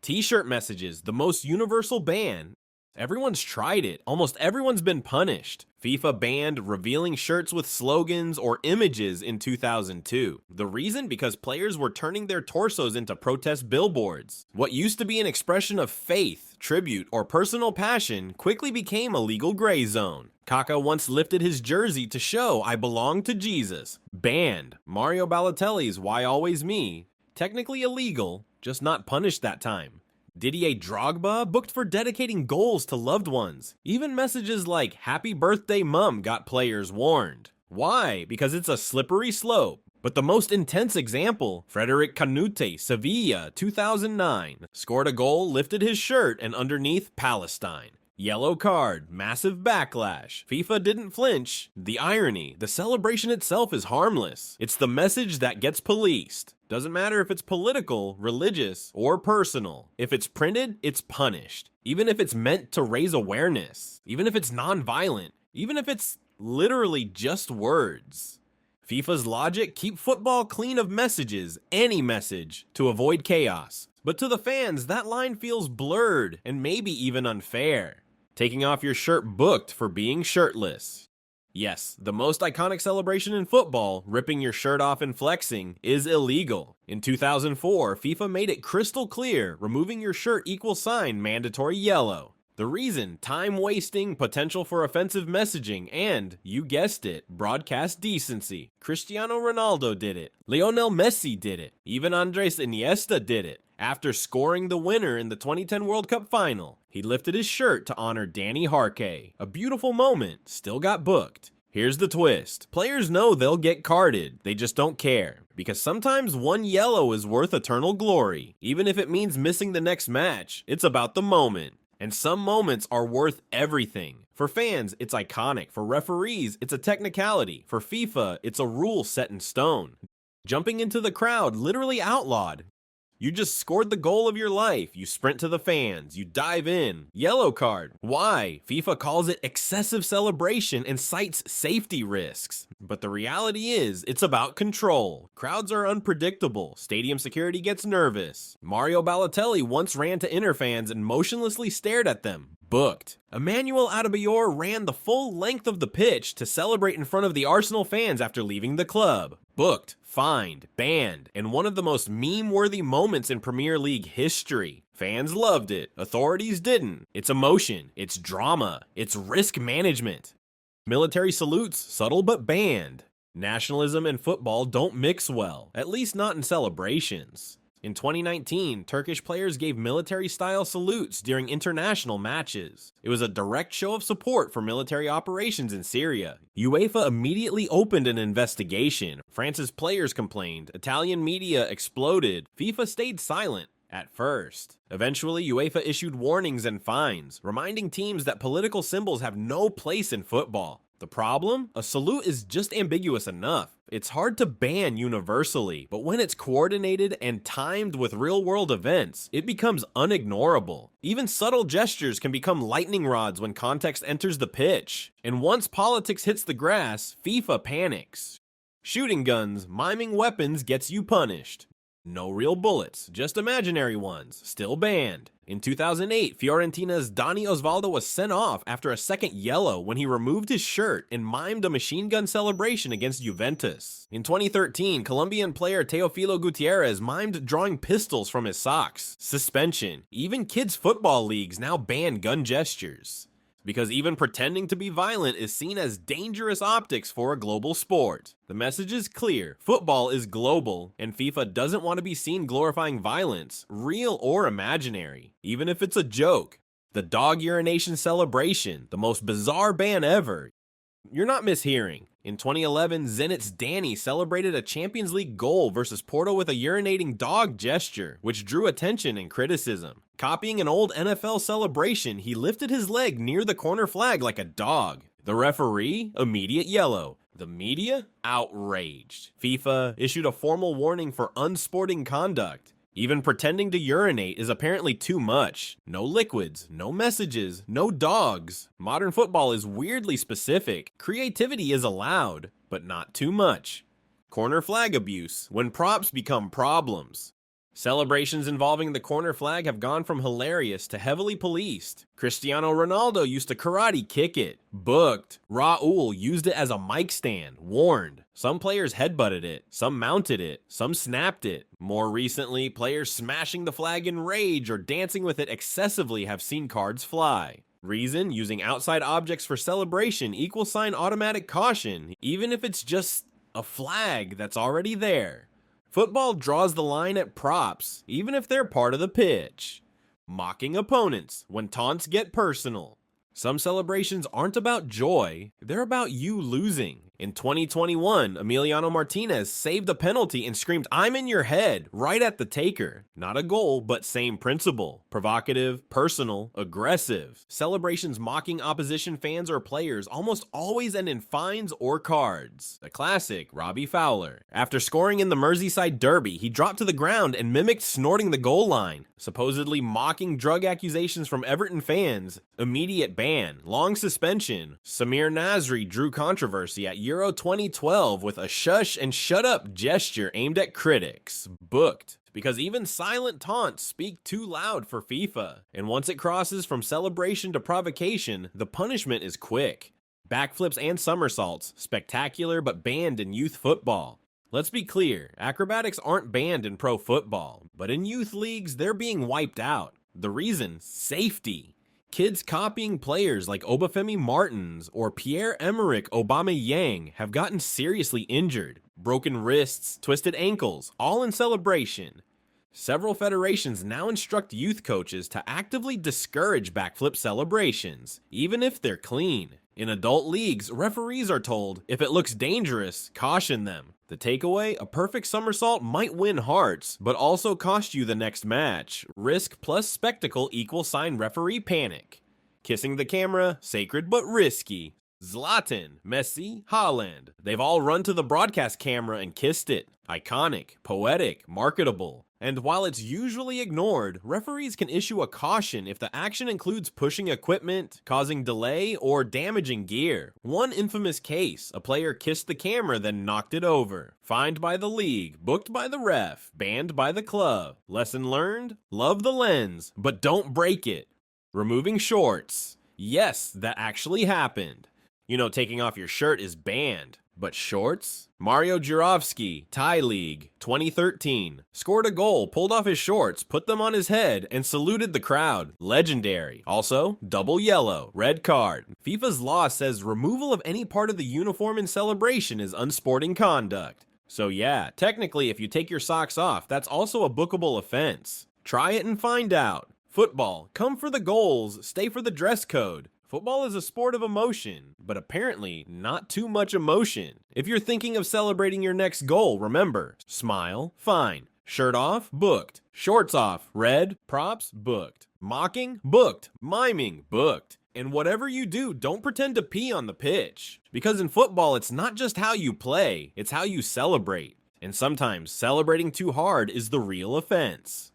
T-shirt messages, the most universal ban. Everyone's tried it. Almost everyone's been punished. FIFA banned revealing shirts with slogans or images in 2002. The reason? Because players were turning their torsos into protest billboards. What used to be an expression of faith, tribute, or personal passion quickly became a legal gray zone. Kaka once lifted his jersey to show "I belong to Jesus." Banned. Mario Balotelli's "Why Always Me?" Technically illegal, just not punished that time. Didier Drogba booked for dedicating goals to loved ones. Even messages like "Happy Birthday Mum" got players warned. Why? Because it's a slippery slope. But the most intense example, Frédéric Kanouté, Sevilla, 2009, scored a goal, lifted his shirt, and underneath Palestine. Yellow card, massive backlash. FIFA didn't flinch. The irony, the celebration itself is harmless. It's the message that gets policed. Doesn't matter if it's political, religious, or personal. If it's printed, it's punished. Even if it's meant to raise awareness. Even if it's non-violent. Even if it's literally just words. FIFA's logic: keep football clean of messages, any message, to avoid chaos. But to the fans, that line feels blurred and maybe even unfair. Taking off your shirt booked for being shirtless. Yes, the most iconic celebration in football, ripping your shirt off and flexing, is illegal. In 2004, FIFA made it crystal clear, removing your shirt =sign mandatory yellow. The reason: time wasting, potential for offensive messaging, and, you guessed it, broadcast decency. Cristiano Ronaldo did it. Lionel Messi did it. Even Andres Iniesta did it. After scoring the winner in the 2010 World Cup final, he lifted his shirt to honor Danny Harkey. A beautiful moment, still got booked. Here's the twist. Players know they'll get carded, they just don't care. Because sometimes one yellow is worth eternal glory. Even if it means missing the next match, it's about the moment. And some moments are worth everything. For fans, it's iconic. For referees, it's a technicality. For FIFA, it's a rule set in stone. Jumping into the crowd, literally outlawed. You just scored the goal of your life. You sprint to the fans. You dive in. Yellow card. Why? FIFA calls it excessive celebration and cites safety risks. But the reality is, it's about control. Crowds are unpredictable. Stadium security gets nervous. Mario Balotelli once ran to Inter fans and motionlessly stared at them. Booked. Emmanuel Adebayor ran the full length of the pitch to celebrate in front of the Arsenal fans after leaving the club. Booked, fined, banned, and one of the most meme-worthy moments in Premier League history. Fans loved it, authorities didn't. It's emotion, it's drama, it's risk management. Military salutes, subtle but banned. Nationalism and football don't mix well, at least not in celebrations. In 2019, Turkish players gave military-style salutes during international matches. It was a direct show of support for military operations in Syria. UEFA immediately opened an investigation. France's players complained. Italian media exploded. FIFA stayed silent. At first. Eventually, UEFA issued warnings and fines, reminding teams that political symbols have no place in football. The problem? A salute is just ambiguous enough. It's hard to ban universally, but when it's coordinated and timed with real-world events, it becomes unignorable. Even subtle gestures can become lightning rods when context enters the pitch. And once politics hits the grass, FIFA panics. Shooting guns, miming weapons gets you punished. No real bullets, just imaginary ones, still banned. In 2008, Fiorentina's Dani Osvaldo was sent off after a second yellow when he removed his shirt and mimed a machine gun celebration against Juventus. In 2013, Colombian player Teofilo Gutierrez mimed drawing pistols from his socks. Suspension. Even kids' football leagues now ban gun gestures. Because even pretending to be violent is seen as dangerous optics for a global sport. The message is clear: football is global, and FIFA doesn't want to be seen glorifying violence, real or imaginary, even if it's a joke. The dog urination celebration, the most bizarre ban ever. You're not mishearing. In 2011, Zenit's Danny celebrated a Champions League goal versus Porto with a urinating dog gesture, which drew attention and criticism. Copying an old NFL celebration, he lifted his leg near the corner flag like a dog. The referee? Immediate yellow. The media? Outraged. FIFA issued a formal warning for unsporting conduct. Even pretending to urinate is apparently too much. No liquids, no messages, no dogs. Modern football is weirdly specific. Creativity is allowed, but not too much. Corner flag abuse, when props become problems. Celebrations involving the corner flag have gone from hilarious to heavily policed. Cristiano Ronaldo used to karate kick it. Booked. Raul used it as a mic stand. Warned. Some players headbutted it. Some mounted it. Some snapped it. More recently, players smashing the flag in rage or dancing with it excessively have seen cards fly. Reason: using outside objects for celebration == automatic caution, even if it's just a flag that's already there. Football draws the line at props, even if they're part of the pitch. Mocking opponents when taunts get personal. Some celebrations aren't about joy, they're about you losing. In 2021, Emiliano Martinez saved a penalty and screamed, "I'm in your head," right at the taker. Not a goal, but same principle. Provocative, personal, aggressive. Celebrations mocking opposition fans or players almost always end in fines or cards. The classic, Robbie Fowler. After scoring in the Merseyside derby, he dropped to the ground and mimicked snorting the goal line. Supposedly mocking drug accusations from Everton fans. Immediate ban, long suspension. Samir Nasri drew controversy at Euro 2012 with a shush and shut up gesture aimed at critics. Booked. Because even silent taunts speak too loud for FIFA. And once it crosses from celebration to provocation, the punishment is quick. Backflips and somersaults, spectacular but banned in youth football. Let's be clear, acrobatics aren't banned in pro football, but in youth leagues, they're being wiped out. The reason? Safety. Kids copying players like Obafemi Martins or Pierre-Emerick Aubameyang have gotten seriously injured. Broken wrists, twisted ankles, all in celebration. Several federations now instruct youth coaches to actively discourage backflip celebrations, even if they're clean. In adult leagues, referees are told, if it looks dangerous, caution them. The takeaway: a perfect somersault might win hearts, but also cost you the next match. Risk plus spectacle == referee panic. Kissing the camera, sacred but risky. Zlatan, Messi, Haaland. They've all run to the broadcast camera and kissed it. Iconic, poetic, marketable. And while it's usually ignored, referees can issue a caution if the action includes pushing equipment, causing delay, or damaging gear. One infamous case, a player kissed the camera then knocked it over. Fined by the league, booked by the ref, banned by the club. Lesson learned? Love the lens, but don't break it. Removing shorts. Yes, that actually happened. You know, taking off your shirt is banned. But shorts? Mario Jurovsky, Thai League, 2013. Scored a goal, pulled off his shorts, put them on his head, and saluted the crowd. Legendary. Also, double yellow, red card. FIFA's law says removal of any part of the uniform in celebration is unsporting conduct. So yeah, technically if you take your socks off, that's also a bookable offense. Try it and find out. Football, come for the goals, stay for the dress code. Football is a sport of emotion, but apparently not too much emotion. If you're thinking of celebrating your next goal, remember, smile, fine. Shirt off, booked. Shorts off, red. Props, booked. Mocking, booked. Miming, booked. And whatever you do, don't pretend to pee on the pitch. Because in football, it's not just how you play, it's how you celebrate. And sometimes celebrating too hard is the real offense.